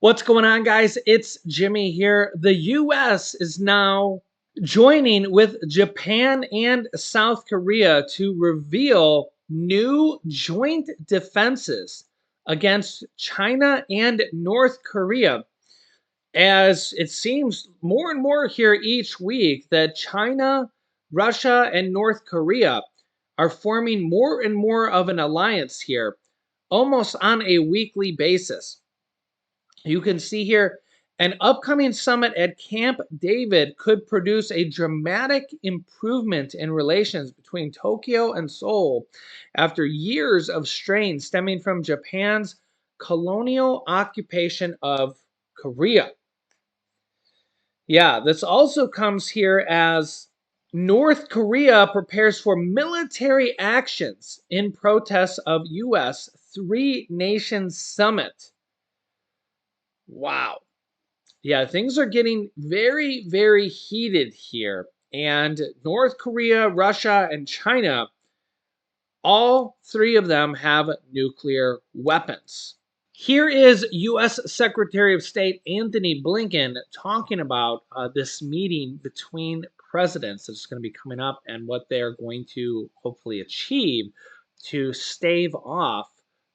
What's going on, guys? It's Jimmy here. The U.S. is now joining with Japan and South Korea to reveal new joint defenses against China and North Korea. As it seems more and more here each week that China, Russia, and North Korea are forming more and more of an alliance here, almost on a weekly basis. You can see here an upcoming summit at Camp David could produce a dramatic improvement in relations between Tokyo and Seoul after years of strain stemming from Japan's colonial occupation of Korea. Yeah, this also comes here as North Korea prepares for military actions in protest of US three nations summit. Wow. Yeah, things are getting very, very heated here. And North Korea, Russia, and China, all three of them have nuclear weapons. Here is U.S. Secretary of State Anthony Blinken talking about this meeting between presidents that's going to be coming up and what they're going to hopefully achieve to stave off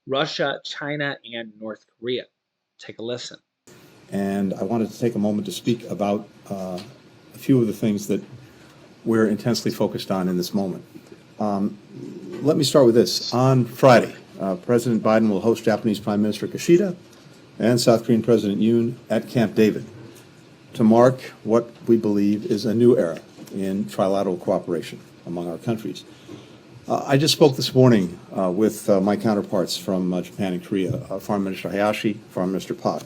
Russia, China, and North Korea. Take a listen. And I wanted to take a moment to speak about a few of the things that we're intensely focused on in this moment. Let me start with this. On Friday, President Biden will host Japanese Prime Minister Kishida and South Korean President Yoon at Camp David to mark what we believe is a new era in trilateral cooperation among our countries. I just spoke this morning with my counterparts from Japan and Korea, Foreign Minister Hayashi, Foreign Minister Pak,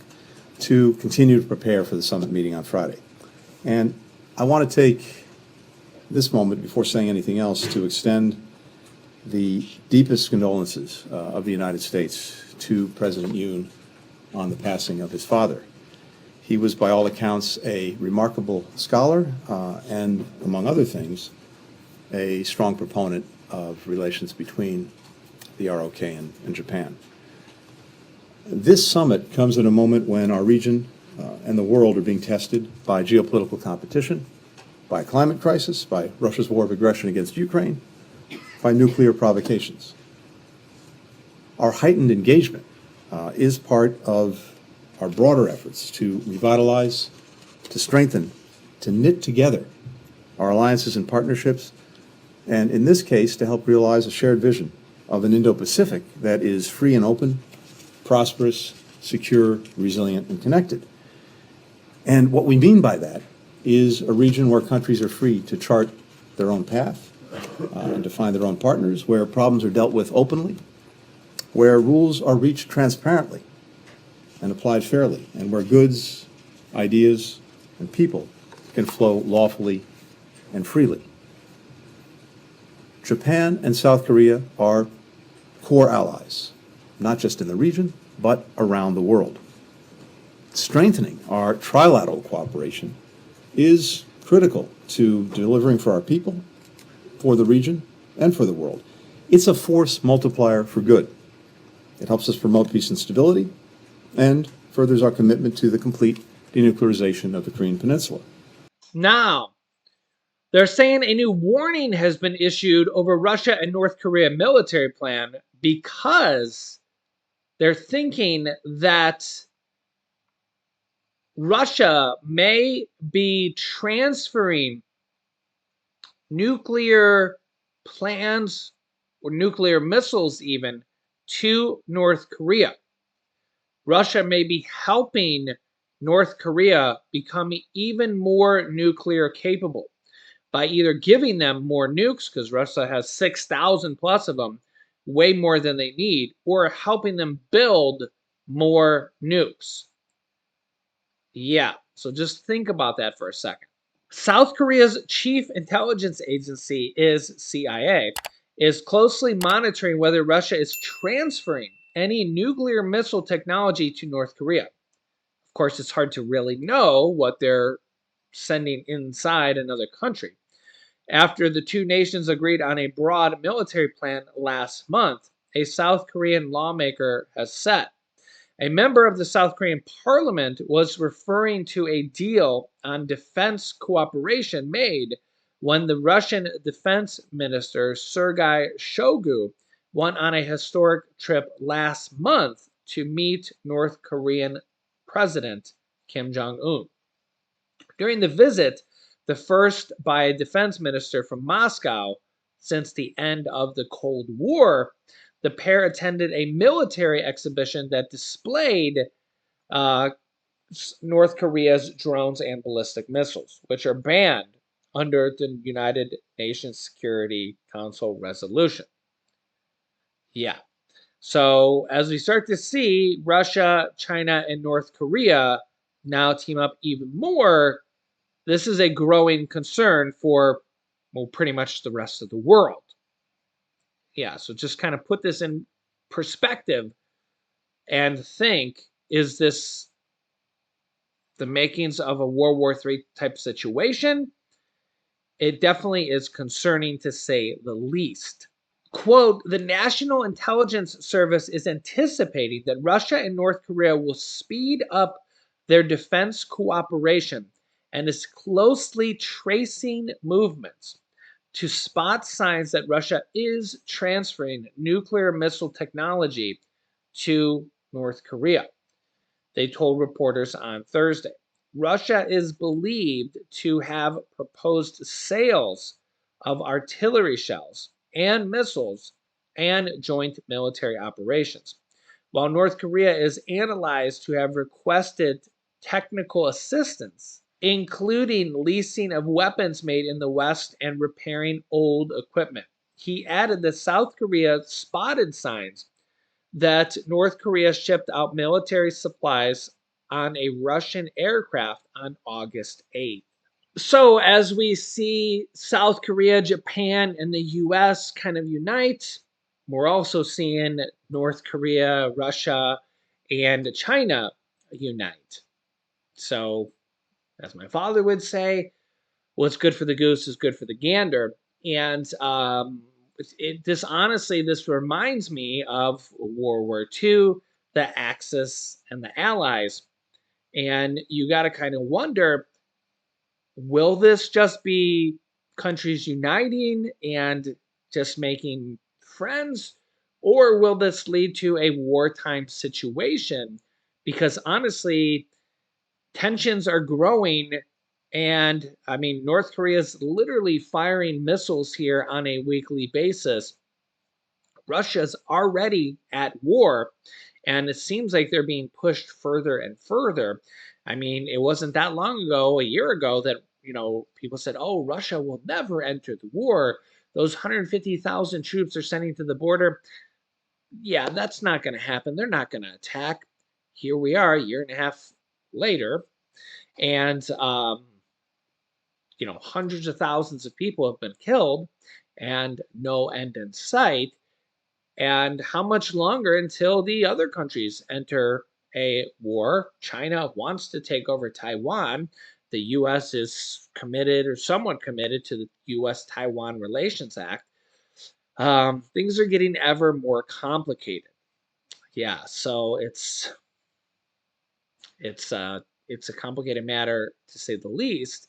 to continue to prepare for the summit meeting on Friday. And I want to take this moment, before saying anything else, to extend the deepest condolences of the United States to President Yoon on the passing of his father. He was, by all accounts, a remarkable scholar and, among other things, a strong proponent of relations between the ROK and Japan. This summit comes at a moment when our region and the world are being tested by geopolitical competition, by a climate crisis, by Russia's war of aggression against Ukraine, by nuclear provocations. Our heightened engagement is part of our broader efforts to revitalize, to strengthen, to knit together our alliances and partnerships, and in this case, to help realize a shared vision of an Indo-Pacific that is free and open, prosperous, secure, resilient, and connected. And what we mean by that is a region where countries are free to chart their own path and to find their own partners, where problems are dealt with openly, where rules are reached transparently and applied fairly, and where goods, ideas, and people can flow lawfully and freely. Japan and South Korea are core allies, not just in the region, but around the world. Strengthening our trilateral cooperation is critical to delivering for our people, for the region, and for the world. It's a force multiplier for good. It helps us promote peace and stability, and furthers our commitment to the complete denuclearization of the Korean Peninsula. Now, they're saying a new warning has been issued over Russia and North Korea military plan because they're thinking that Russia may be transferring nuclear plans or nuclear missiles even to North Korea. Russia may be helping North Korea become even more nuclear capable by either giving them more nukes, because Russia has 6,000 plus of them, way more than they need, or helping them build more nukes. Yeah, so just think about that for a second. South Korea's chief intelligence agency is CIA, is closely monitoring whether Russia is transferring any nuclear missile technology to North Korea. Of course, it's hard to really know what they're sending inside another country. After the two nations agreed on a broad military plan last month, a South Korean lawmaker has said A member of the South Korean parliament was referring to a deal on defense cooperation made when the Russian defense minister Sergei Shoigu went on a historic trip last month to meet North Korean President Kim Jong-un. During the visit, the first by a defense minister from Moscow since the end of the Cold War, the pair attended a military exhibition that displayed uh, North Korea's drones and ballistic missiles, which are banned under the United Nations Security Council resolution. Yeah. So, as we start to see Russia, China, and North Korea now team up even more, this is a growing concern for, well, pretty much the rest of the world. Yeah, so just kind of put this in perspective and think, is this the makings of a World War III type situation? It definitely is concerning to say the least. Quote, the National Intelligence Service is anticipating that Russia and North Korea will speed up their defense cooperation and is closely tracing movements to spot signs that Russia is transferring nuclear missile technology to North Korea, they told reporters on Thursday. Russia is believed to have proposed sales of artillery shells and missiles and joint military operations, while North Korea is analyzed to have requested technical assistance, including leasing of weapons made in the West and repairing old equipment. He added that South Korea spotted signs that North Korea shipped out military supplies on a Russian aircraft on August 8th. So, as we see South Korea, Japan, and the US kind of unite, we're also seeing North Korea, Russia, and China unite. So, as my father would say, what's good for the goose is good for the gander. And this honestly, this reminds me of World War II, the Axis, and the Allies. And you got to kind of wonder, will this just be countries uniting and just making friends? Or will this lead to a wartime situation? Because honestly, tensions are growing. And I mean, North Korea is literally firing missiles here on a weekly basis. Russia's already at war, and it seems like they're being pushed further and further. I mean, it wasn't that long ago, a year ago, that people said, "Oh, Russia will never enter the war. Those 150,000 troops are sending to the border." Yeah, that's not going to happen. They're not going to attack. Here we are, a year and a half later, and hundreds of thousands of people have been killed, and no end in sight. And how much longer until the other countries enter a war? China wants to take over Taiwan. The U.S. is committed or somewhat committed to the U.S.-Taiwan Relations Act. Things are getting ever more complicated. Yeah, so it's a complicated matter to say the least.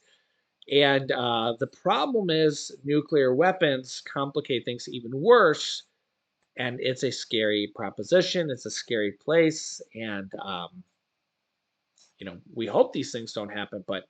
And the problem is nuclear weapons complicate things even worse, and it's a scary proposition. It's a scary place, and we hope these things don't happen. But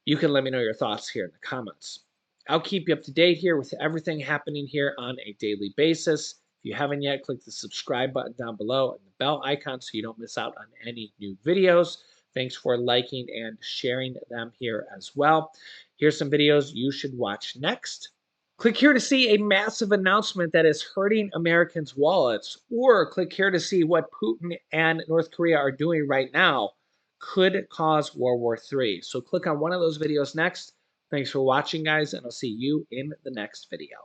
you can let me know your thoughts here in the comments. I'll keep you up to date here with everything happening here on a daily basis. If you haven't yet, click the subscribe button down below and the bell icon so you don't miss out on any new videos. Thanks for liking and sharing them here as well. Here's some videos you should watch next. Click here to see a massive announcement that is hurting Americans' wallets, or click here to see what Putin and North Korea are doing right now could cause World War III. So click on one of those videos next. Thanks for watching, guys, and I'll see you in the next video.